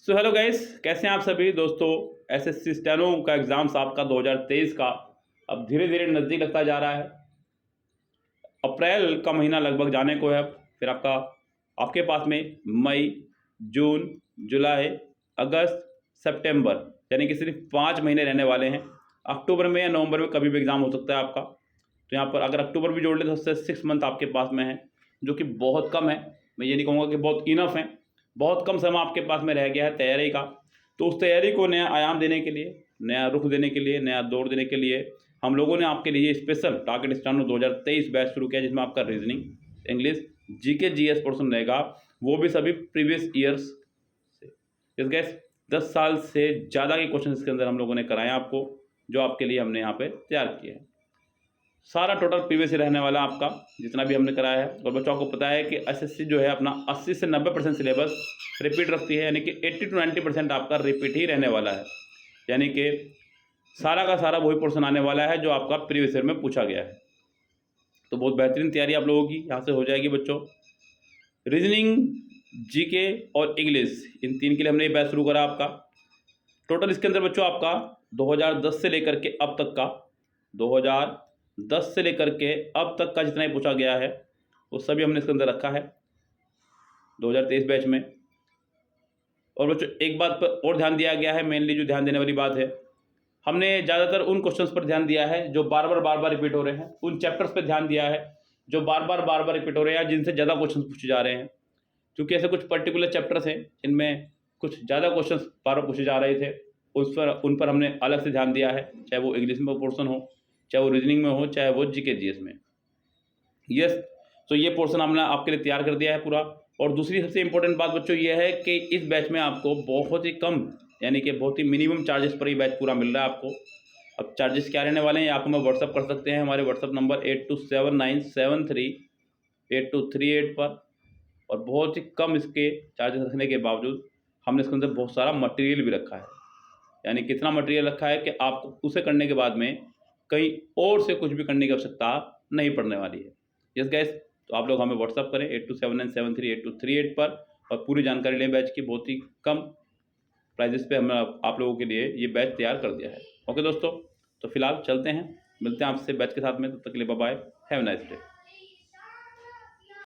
So hello guys, कैसे हैं आप सभी दोस्तों। एसएससी स्टेनो का एग्ज़ाम्स आपका 2023 का अब धीरे धीरे नज़दीक लगता जा रहा है। अप्रैल का महीना लगभग जाने को है। फिर आपके पास में मई, जून, जुलाई, अगस्त, सितंबर यानी कि सिर्फ 5 महीने रहने वाले हैं। अक्टूबर में या नवंबर में कभी भी एग्ज़ाम हो सकता है आपका। तो यहाँ पर अगर अक्टूबर भी जोड़ ले तो उससे 6 मंथ आपके पास में है, जो कि बहुत कम है। मैं ये नहीं कहूँगा कि बहुत इनफ है, बहुत कम समय आपके पास में रह गया है तैयारी का। तो उस तैयारी को नया आयाम देने के लिए, नया रुख देने के लिए, नया दौर देने के लिए हम लोगों ने आपके लिए स्पेशल टारगेट स्टेनो 2023 बैच शुरू किया, जिसमें आपका reasoning, English, GK, GS portion रहेगा, वो भी सभी प्रीवियस ईयर्स से। इस गैस 10 साल से ज़्यादा के क्वेश्चन इसके अंदर हम लोगों ने कराए आपको, जो आपके लिए हमने यहाँ पे तैयार किए हैं। सारा टोटल प्रीवियस ही रहने वाला आपका, जितना भी हमने कराया है। और बच्चों को पता है कि एसएससी जो है अपना 80 से 90% सिलेबस रिपीट रखती है, यानी कि 80 to 90% आपका रिपीट ही रहने वाला है। यानी कि सारा का सारा वही पोर्शन आने वाला है जो आपका प्रीवियस ईयर में पूछा गया है। तो बहुत बेहतरीन तैयारी आप लोगों की यहाँ से हो जाएगी बच्चों। रीजनिंग, जीके और इंग्लिश, इन तीन के लिए हमने ये बैच शुरू करा आपका। टोटल इसके अंदर बच्चों आपका 2010 से लेकर के अब तक का 2010 से लेकर के अब तक का जितना ही पूछा गया है वो सभी हमने इसके अंदर रखा है 2023 बैच में। और बच्चों एक बात पर और ध्यान दिया गया है, मेनली जो ध्यान देने वाली बात है, हमने ज़्यादातर उन क्वेश्चंस पर ध्यान दिया है जो बार बार रिपीट हो रहे हैं। उन चैप्टर्स पर ध्यान दिया है जो बार बार रिपीट हो रहे हैं, जिनसे ज़्यादा क्वेश्चन पूछे जा रहे हैं। क्योंकि ऐसे कुछ पर्टिकुलर चैप्टर्स हैं जिनमें कुछ ज़्यादा क्वेश्चन बार पूछे जा रहे थे, उन पर हमने अलग से ध्यान दिया है, चाहे वो इंग्लिश में पोर्शन हो, चाहे वो रीजनिंग में हो, चाहे वो जीके जीएस में। यस, तो ये पोर्शन हमने आपके लिए तैयार कर दिया है पूरा। और दूसरी सबसे इंपॉर्टेंट बात बच्चों ये है कि इस बैच में आपको बहुत ही कम, यानी कि बहुत ही मिनिमम चार्जेस पर ये बैच पूरा मिल रहा है आपको। अब चार्जेस क्या रहने वाले हैं आपको मैं व्हाट्सअप कर सकते हैं हमारे व्हाट्सअप नंबर 8279738238 पर। और बहुत ही कम इसके चार्जेस रखने के बावजूद हमने इसके अंदर बहुत सारा मटेरियल भी रखा है। यानी कितना मटेरियल रखा है कि आपको उसे करने के बाद में कहीं और से कुछ भी करने की आवश्यकता नहीं पड़ने वाली है। यस गाइस, तो आप लोग हमें व्हाट्सअप करें 8279738238 पर और पूरी जानकारी लें बैच की। बहुत ही कम प्राइजेस पे हमने आप लोगों के लिए ये बैच तैयार कर दिया है। ओके दोस्तों, तो फिलहाल चलते हैं, मिलते हैं आपसे बैच के साथ में। तब तक के लिए bye bye, have a nice day.